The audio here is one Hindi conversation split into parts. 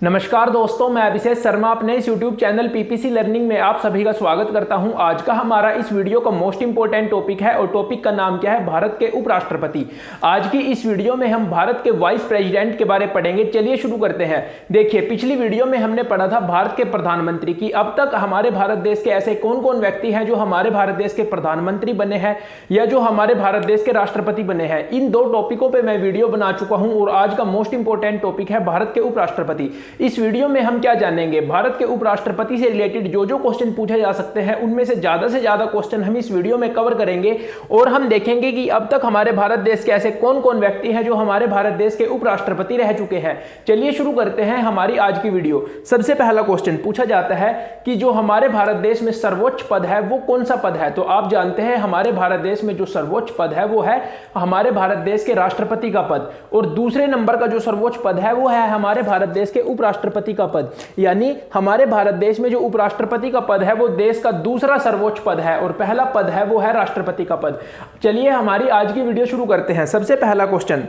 नमस्कार दोस्तों, मैं अभिषेक शर्मा अपने इस YouTube चैनल पीपीसी लर्निंग में आप सभी का स्वागत करता हूं। आज का हमारा इस वीडियो का मोस्ट इंपोर्टेंट टॉपिक है और टॉपिक का नाम क्या है, भारत के उपराष्ट्रपति। आज की इस वीडियो में हम भारत के वाइस प्रेसिडेंट के बारे में पढ़ेंगे। चलिए शुरू करते हैं। देखिए, पिछली वीडियो में हमने पढ़ा था भारत के प्रधानमंत्री की। अब तक हमारे भारत देश के ऐसे कौन कौन व्यक्ति हैं जो हमारे भारत देश के प्रधानमंत्री बने हैं या जो हमारे भारत देश के राष्ट्रपति बने हैं। इन दो टॉपिकों पर मैं वीडियो बना चुका हूं और आज का मोस्ट इंपोर्टेंट टॉपिक है भारत के उपराष्ट्रपति। इस वीडियो में हम क्या जानेंगे, भारत के उपराष्ट्रपति से रिलेटेड जो क्वेश्चन पूछे जा सकते हैं उनमें से ज्यादा क्वेश्चन हम इस वीडियो में कवर करेंगे और हम देखेंगे कि अब तक हमारे भारत देश के ऐसे कौन कौन व्यक्ति हैं जो हमारे भारत देश के उपराष्ट्रपति रह चुके हैं। चलिए शुरू करते हैं हमारी आज की वीडियो। सबसे पहला क्वेश्चन पूछा जाता है कि जो हमारे भारत देश में सर्वोच्च पद है वो कौन सा पद है। तो आप जानते हैं हमारे भारत देश में जो सर्वोच्च पद है वो है हमारे भारत देश के राष्ट्रपति का पद, और दूसरे नंबर का जो सर्वोच्च पद है वो है हमारे भारत देश के उपराष्ट्रपति का पद। यानी हमारे भारत देश में जो उपराष्ट्रपति का पद है वो देश का दूसरा सर्वोच्च पद है और पहला पद है वो है राष्ट्रपति का पद। चलिए हमारी आज की वीडियो शुरू करते हैं। सबसे पहला क्वेश्चन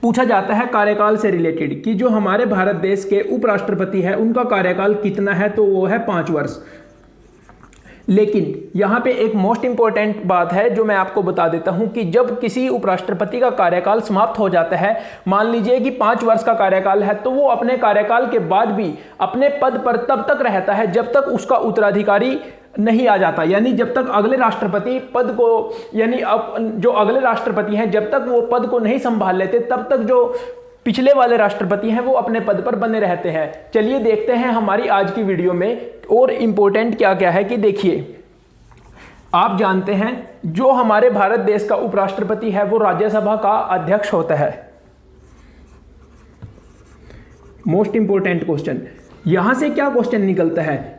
पूछा जाता है कार्यकाल से रिलेटेड कि जो हमारे भारत देश के उपराष्ट्रपति है उनका कार्यकाल कितना है। तो वो है 5 वर्ष। लेकिन यहां पे एक मोस्ट इंपॉर्टेंट बात है जो मैं आपको बता देता हूं कि जब किसी उपराष्ट्रपति का कार्यकाल समाप्त हो जाता है, मान लीजिए कि 5 वर्ष का कार्यकाल है, तो वो अपने कार्यकाल के बाद भी अपने पद पर तब तक रहता है जब तक उसका उत्तराधिकारी नहीं आ जाता। यानी जब तक अगले राष्ट्रपति पद को, यानी अब जो अगले राष्ट्रपति हैं जब तक वो पद को नहीं संभाल लेते तब तक जो पिछले वाले राष्ट्रपति हैं वो अपने पद पर बने रहते हैं। चलिए देखते हैं हमारी आज की वीडियो में और इंपॉर्टेंट क्या क्या है। कि देखिए, आप जानते हैं जो हमारे भारत देश का उपराष्ट्रपति है वो राज्यसभा का अध्यक्ष होता है। मोस्ट इंपॉर्टेंट क्वेश्चन, यहां से क्या क्वेश्चन निकलता है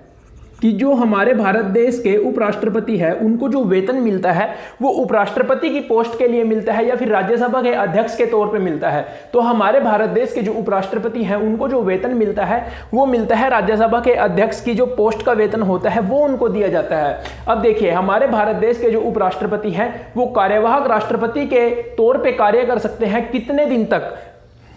कि जो हमारे भारत देश के उपराष्ट्रपति है उनको जो वेतन मिलता है वो उपराष्ट्रपति की पोस्ट के लिए मिलता है या फिर राज्यसभा के अध्यक्ष के तौर पे मिलता है। तो हमारे भारत देश के जो उपराष्ट्रपति हैं उनको जो वेतन मिलता है वो मिलता है राज्यसभा के अध्यक्ष की जो पोस्ट का वेतन होता है वो उनको दिया जाता है। अब देखिए, हमारे भारत देश के जो उपराष्ट्रपति हैं वो कार्यवाहक राष्ट्रपति के तौर पर कार्य कर सकते हैं। कितने दिन तक?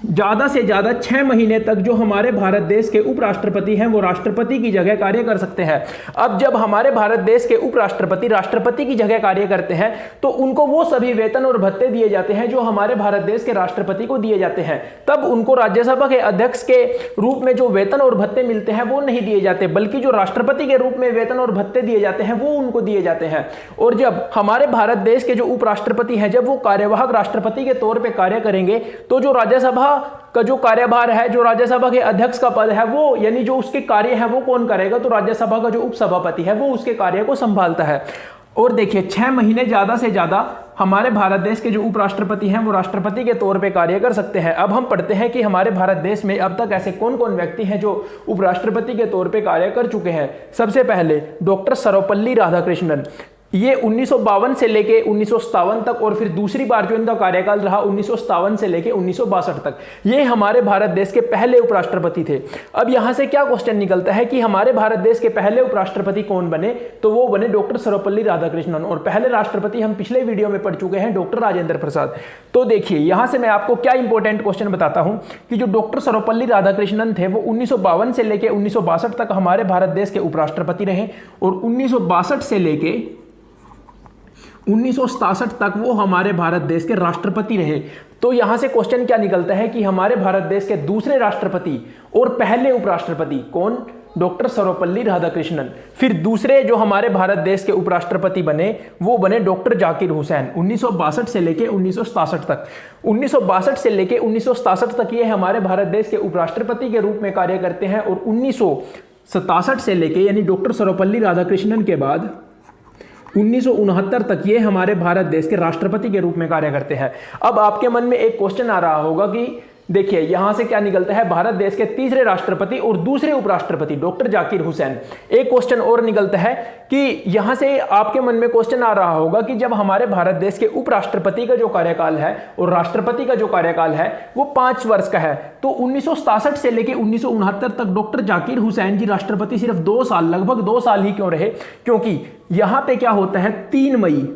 ज़्यादा से ज़्यादा 6 महीने तक जो हमारे भारत देश के उपराष्ट्रपति हैं वो राष्ट्रपति की जगह कार्य कर सकते हैं। अब जब हमारे भारत देश के उपराष्ट्रपति राष्ट्रपति की जगह कार्य करते हैं तो उनको वो सभी वेतन और भत्ते दिए जाते हैं जो हमारे भारत देश के राष्ट्रपति को दिए जाते हैं। तब उनको राज्यसभा के अध्यक्ष के रूप में जो वेतन और भत्ते मिलते हैं वो नहीं दिए जाते, बल्कि जो राष्ट्रपति के रूप में वेतन और भत्ते दिए जाते हैं वो उनको दिए जाते हैं। और जब हमारे भारत देश के जो उपराष्ट्रपति हैं जब वो कार्यवाहक राष्ट्रपति के तौर पर कार्य करेंगे तो जो राज्यसभा का जो कार्यभार है, जो राज्यसभा के अध्यक्ष का पद है वो, यानी जो उसके कार्य है वो कौन करेगा, तो राज्यसभा का जो उपसभापति है वो उसके कार्य को संभालता है। और देखिए, 6 महीने ज्यादा से ज्यादा हमारे भारत देश के जो उपराष्ट्रपति हैं वो राष्ट्रपति के तौर पे कार्य कर सकते हैं। अब हम पढ़ते हैं कि हमारे भारत देश में अब तक ऐसे कौन कौन व्यक्ति हैं जो उपराष्ट्रपति के तौर पे कार्य कर चुके हैं। सबसे पहले डॉक्टर सर्वपल्ली राधाकृष्णन, ये 1952 से लेके 1957 तक, और फिर दूसरी बार जो इनका कार्यकाल रहा 1957 से लेके 1962 तक, ये हमारे भारत देश के पहले उपराष्ट्रपति थे। अब यहां से क्या क्वेश्चन निकलता है कि हमारे भारत देश के पहले उपराष्ट्रपति कौन बने, तो वो बने डॉक्टर सर्वपल्ली राधाकृष्णन, और पहले राष्ट्रपति हम पिछले वीडियो में पढ़ चुके हैं डॉक्टर राजेंद्र प्रसाद। तो देखिए, यहां से मैं आपको क्या इंपॉर्टेंट क्वेश्चन बताता हूं कि जो डॉक्टर सर्वपल्ली राधाकृष्णन थे वो 1952 से लेके 1962 तक हमारे भारत देश के उपराष्ट्रपति रहे, और 1962 से लेके 1967 तक वो हमारे भारत देश के राष्ट्रपति रहे। तो यहां से क्वेश्चन क्या निकलता है कि हमारे भारत देश के दूसरे राष्ट्रपति और पहले उपराष्ट्रपति कौन, डॉक्टर सर्वपल्ली राधाकृष्णन। फिर दूसरे जो हमारे भारत देश के उपराष्ट्रपति बने वो बने डॉक्टर जाकिर हुसैन, 1962 से लेके 1967 तक। 1962 से लेके 1967 तक ये हमारे भारत देश के उपराष्ट्रपति के रूप में कार्य करते हैं, और 1967 से लेके यानी डॉक्टर सर्वपल्ली राधाकृष्णन के बाद 1969 तक ये हमारे भारत देश के राष्ट्रपति के रूप में कार्य करते हैं। अब आपके मन में एक क्वेश्चन आ रहा होगा कि देखिए, यहां से क्या निकलता है, भारत देश के तीसरे राष्ट्रपति और दूसरे उपराष्ट्रपति डॉक्टर जाकिर हुसैन। एक क्वेश्चन और निकलता है कि यहां से आपके मन में क्वेश्चन आ रहा होगा कि जब हमारे भारत देश के उपराष्ट्रपति का जो कार्यकाल है और राष्ट्रपति का जो कार्यकाल है वो 5 वर्ष का है, तो 1967 से लेकर 1969 तक डॉक्टर जाकिर हुसैन जी राष्ट्रपति सिर्फ 2 साल, लगभग 2 साल ही क्यों रहे, क्योंकि यहां पे क्या होता है, 3 मई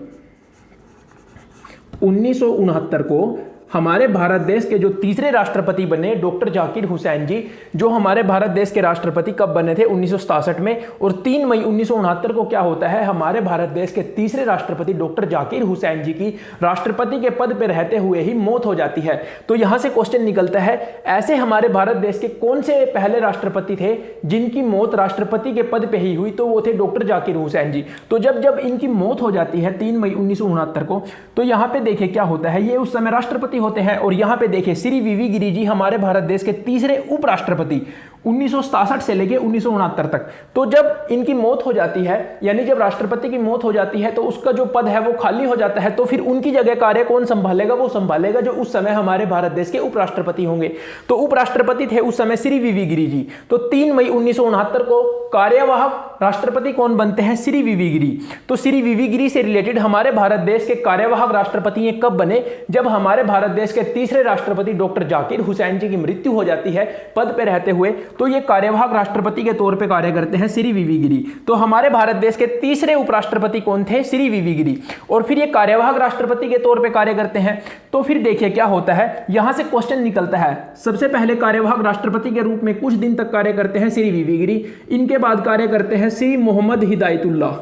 1969 को हमारे भारत देश के जो तीसरे राष्ट्रपति बने डॉक्टर जाकिर हुसैन जी, जो हमारे भारत देश के राष्ट्रपति कब बने थे 1967 में, और 3 मई 1969 को क्या होता है, हमारे भारत देश के तीसरे राष्ट्रपति डॉक्टर जाकिर हुसैन जी की राष्ट्रपति के पद पर रहते हुए ही मौत हो जाती है। तो यहां से क्वेश्चन निकलता है, ऐसे हमारे भारत देश के कौन से पहले राष्ट्रपति थे जिनकी मौत राष्ट्रपति के पद पे ही हुई, तो वो थे डॉक्टर जाकिर हुसैन जी। तो जब जब इनकी मौत हो जाती है 3 मई 1969 को, तो यहां पे देखिए क्या होता है, ये उस समय राष्ट्रपति होते हैं। और यहां पे देखिए श्री वीवी गिरि जी हमारे भारत देश के तीसरे उपराष्ट्रपति 1967 से लेके 1969 तक। तो जब इनकी मौत हो जाती है, यानी जब राष्ट्रपति की मौत हो जाती है, तो उसका जो पद है वो खाली हो जाता है। तो फिर उनकी जगह कार्य कौन संभालेगा, वो संभालेगा जो उस समय हमारे भारत देश के उपराष्ट्रपति होंगे। तो उपराष्ट्रपति थे उस समय श्री वीवी गिरि जी। तो 3 मई 1969 को कार्यवाहक राष्ट्रपति कौन बनते हैं, श्री वीवी गिरि। तो श्री वीवी गिरि से रिलेटेड हमारे भारत देश के कार्यवाहक राष्ट्रपति ये कब बने, जब हमारे भारत देश के तीसरे राष्ट्रपति डॉक्टर जाकिर हुसैन जी की मृत्यु हो जाती है पद पे रहते हुए। तो ये कार्यवाहक राष्ट्रपति के तौर पे कार्य करते हैं श्री वीवी गिरि। तो हमारे भारत देश के तीसरे उपराष्ट्रपति कौन थे, श्री वीवी गिरि। और फिर ये कार्यवाहक राष्ट्रपति के तौर पे कार्य करते हैं। तो फिर देखिए क्या होता है, यहां से क्वेश्चन निकलता है। सबसे पहले कार्यवाहक राष्ट्रपति के रूप में कुछ दिन तक कार्य करते हैं श्री वीवी गिरि। इनके बाद कार्य करते हैं श्री मोहम्मद हिदायतुल्लाह।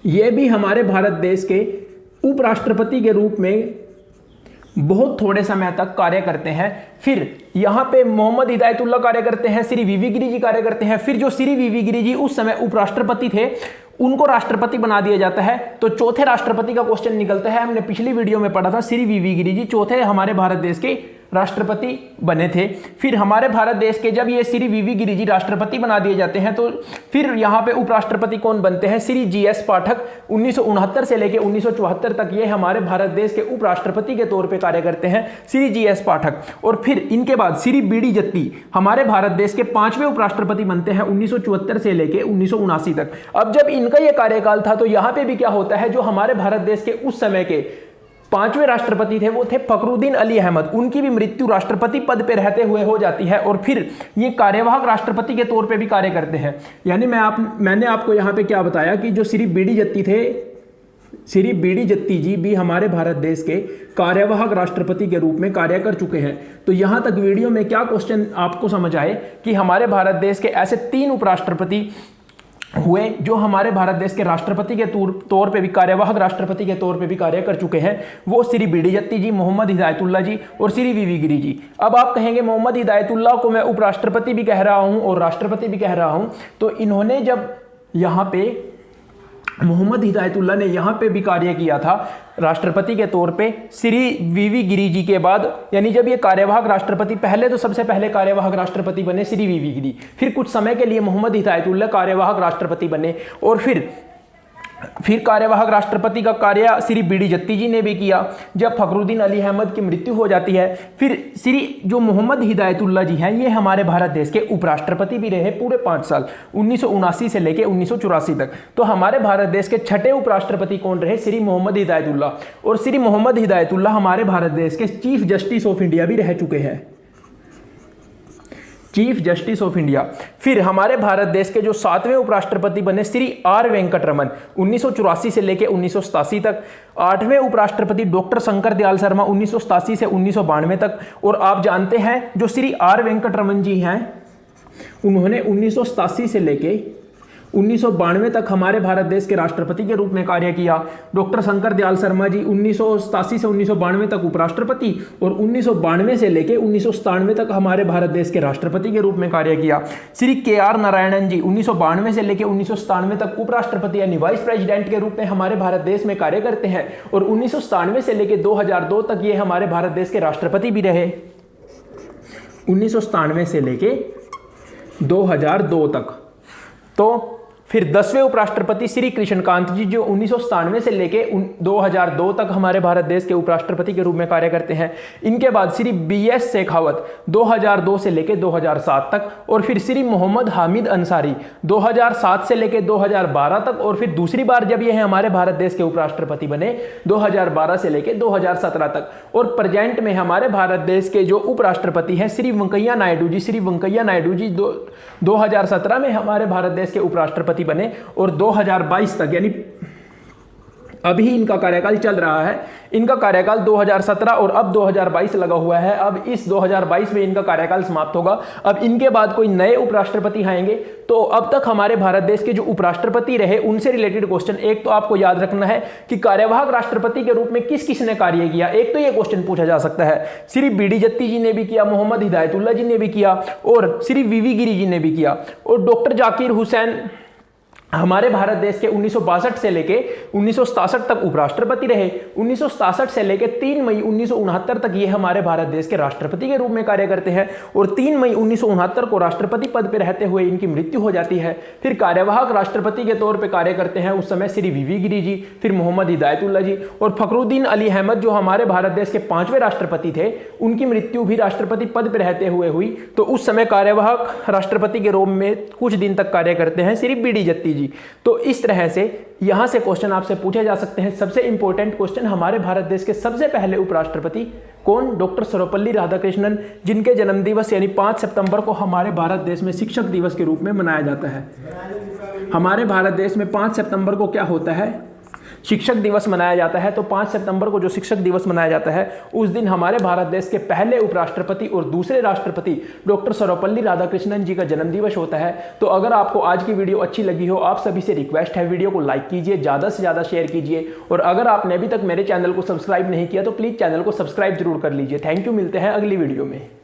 ये भी हमारे भारत देश के उपराष्ट्रपति के रूप में बहुत थोड़े समय तक कार्य करते हैं। फिर यहां पे मोहम्मद हिदायतुल्लाह कार्य करते हैं, श्री वीवी गिरि जी कार्य करते हैं। फिर जो श्री वीवी गिरि जी उस समय उपराष्ट्रपति थे, उनको राष्ट्रपति बना दिया जाता है। तो चौथे राष्ट्रपति का क्वेश्चन निकलता है। हमने पिछली वीडियो में पढ़ा था, श्री वीवी गिरि जी चौथे हमारे भारत देश के राष्ट्रपति बने थे। फिर हमारे भारत देश के जब ये श्री वीवी गिरि जी राष्ट्रपति बना दिए जाते हैं, तो फिर यहाँ पे उपराष्ट्रपति कौन बनते हैं, श्री जीएस पाठक। 1969 से लेकर 1974 तक ये हमारे भारत देश के उपराष्ट्रपति के तौर पे कार्य करते हैं, श्री जीएस पाठक। और फिर इनके बाद श्री बीडी जत्ती हमारे भारत देश के 5वें उपराष्ट्रपति बनते हैं 1974 से लेकर 1979 तक। अब जब इनका ये कार्यकाल था, तो यहाँ पे भी क्या होता है, जो हमारे भारत देश के उस समय के 5वें राष्ट्रपति थे वो थे फखरुद्दीन अली अहमद। उनकी भी मृत्यु राष्ट्रपति पद पे रहते हुए हो जाती है। और फिर ये कार्यवाहक राष्ट्रपति के तौर पे भी कार्य करते हैं। यानी मैंने आपको यहाँ पे क्या बताया कि जो श्री बीडी जत्ती थे, श्री बीडी जत्ती जी भी हमारे भारत देश के कार्यवाहक राष्ट्रपति के रूप में कार्य कर चुके हैं। तो यहाँ तक वीडियो में क्या क्वेश्चन आपको समझ आए कि हमारे भारत देश के ऐसे 3 उपराष्ट्रपति हुए जो हमारे भारत देश के राष्ट्रपति के तौर पे भी, कार्यवाहक राष्ट्रपति के तौर पे भी कार्य कर चुके हैं। वो श्री बीडी जत्ती जी, मोहम्मद हिदायतुल्लाह जी और श्री वीवी गिरि जी। अब आप कहेंगे मोहम्मद हिदायतुल्लाह को मैं उपराष्ट्रपति भी कह रहा हूं और राष्ट्रपति भी कह रहा हूं। तो इन्होंने जब यहाँ पे मोहम्मद हिदायतुल्लाह ने यहाँ पे भी कार्य किया था राष्ट्रपति के तौर पे श्री वीवी गिरि जी के बाद, यानी जब ये कार्यवाहक राष्ट्रपति, पहले तो सबसे पहले कार्यवाहक राष्ट्रपति बने श्री वीवी गिरि, फिर कुछ समय के लिए मोहम्मद हिदायतुल्लाह कार्यवाहक राष्ट्रपति बने, और फिर कार्यवाहक राष्ट्रपति का कार्य श्री बीडी जत्ती जी ने भी किया। जब फखरुद्दीन अली अहमद की मृत्यु हो जाती है, फिर श्री जो मोहम्मद हिदायतुल्लाह जी हैं, ये हमारे भारत देश के उपराष्ट्रपति भी रहे पूरे 5 साल, 1979 से लेकर 1984 तक। तो हमारे भारत देश के 6ठे उपराष्ट्रपति कौन रहे, श्री मोहम्मद हिदायतुल्लाह। और श्री मोहम्मद हिदायतुल्लाह हमारे भारत देश के चीफ जस्टिस ऑफ इंडिया भी रह चुके हैं, चीफ जस्टिस ऑफ इंडिया। फिर हमारे भारत देश के जो 7वें उपराष्ट्रपति बने श्री आर वेंकटरमन, 1984 से लेकर 1987 तक। 8वें उपराष्ट्रपति डॉक्टर शंकर दयाल शर्मा, 1987 से 1992 तक। और आप जानते हैं जो श्री आर वेंकटरमन जी हैं, उन्होंने 1987 से लेकर 1992 तक हमारे भारत देश के राष्ट्रपति के रूप में कार्य किया। डॉक्टर शंकर दयाल शर्मा जी 1987 से 1992 तक उपराष्ट्रपति और 1992 से लेकर 1997 तक हमारे भारत देश के राष्ट्रपति के रूप में कार्य किया। श्री के.आर. नारायणन जी 1992 से लेकर 1997 तक उपराष्ट्रपति यानी वाइस प्रेसिडेंट के रूप में हमारे भारत देश में कार्य करते हैं, और 1997 से लेकर 2002 तक ये हमारे भारत देश के राष्ट्रपति भी रहे। 1997 से लेकर 2002 तक। तो फिर 10वें उपराष्ट्रपति श्री कृष्णकांत जी, जो 1997 से लेके 2002 तक हमारे भारत देश के उपराष्ट्रपति के रूप में कार्य करते हैं। इनके बाद श्री बी.एस. शेखावत 2002 से लेके 2007 तक। और फिर श्री मोहम्मद हामिद अंसारी 2007 से लेके 2012 तक। और फिर दूसरी बार जब ये हमारे भारत देश के उपराष्ट्रपति बने 2012 से लेके 2017 तक। और प्रेजेंट में हमारे भारत देश के जो उपराष्ट्रपति हैं श्री वेंकैया नायडू जी, श्री वेंकैया नायडू जी 2017 में हमारे भारत देश के उपराष्ट्रपति बने, और 2022 तक यानी अभी इनका कार्यकाल चल रहा है। इनका कार्यकाल 2017 और अब 2022 लगा हुआ है। अब इस 2022 में इनका कार्यकाल समाप्त होगा। अब इनके बाद कोई नए उपराष्ट्रपति आएंगे। तो अब तक हमारे भारत देश के जो उपराष्ट्रपति रहे उनसे रिलेटेड क्वेश्चन एक तो आपको याद रखना है कि कार्यवाहक राष्ट्रपति के रूप में किस किसने कार्य किया। एक तो ये क्वेश्चन पूछा जा सकता है। श्री बी.डी. जत्ती जी ने भी किया, मोहम्मद हिदायतुल्लाह जी ने भी किया और श्री वी.वी. गिरी जी ने भी किया। और डॉक्टर जाकिर हुसैन हमारे भारत देश के 1962 से लेके 1967 तक उपराष्ट्रपति रहे। 1967 से लेके 3 मई 1969 तक ये हमारे भारत देश के राष्ट्रपति के रूप में कार्य करते हैं और 3 मई 1969 को राष्ट्रपति पद पर रहते हुए इनकी मृत्यु हो जाती है। फिर कार्यवाहक राष्ट्रपति के तौर पर कार्य करते हैं उस समय श्री वी.वी. गिरी जी, फिर मोहम्मद हिदायतुल्लाह जी और फखरुद्दीन अली अहमद जो हमारे भारत देश के 5वें राष्ट्रपति थे, उनकी मृत्यु भी राष्ट्रपति पद पर रहते हुए हुई। तो उस समय कार्यवाहक राष्ट्रपति के रूप में कुछ दिन तक कार्य करते हैं श्री बी.डी. जत्ती। तो इस तरह से यहां से क्वेश्चन आपसे पूछे जा सकते हैं। सबसे इंपॉर्टेंट क्वेश्चन, हमारे भारत देश के सबसे पहले उपराष्ट्रपति कौन? डॉक्टर सर्वपल्ली राधाकृष्णन, जिनके जन्म दिवस यानी 5 सितंबर को हमारे भारत देश में शिक्षक दिवस के रूप में मनाया जाता है। हमारे भारत देश में 5 सितंबर को क्या होता है? शिक्षक दिवस मनाया जाता है। तो 5 सितंबर को जो शिक्षक दिवस मनाया जाता है उस दिन हमारे भारत देश के पहले उपराष्ट्रपति और दूसरे राष्ट्रपति डॉक्टर सर्वपल्ली राधाकृष्णन जी का जन्मदिवस होता है। तो अगर आपको आज की वीडियो अच्छी लगी हो, आप सभी से रिक्वेस्ट है वीडियो को लाइक कीजिए, ज़्यादा से ज़्यादा शेयर कीजिए और अगर आपने अभी तक मेरे चैनल को सब्सक्राइब नहीं किया तो प्लीज़ चैनल को सब्सक्राइब जरूर कर लीजिए। थैंक यू, मिलते हैं अगली वीडियो में।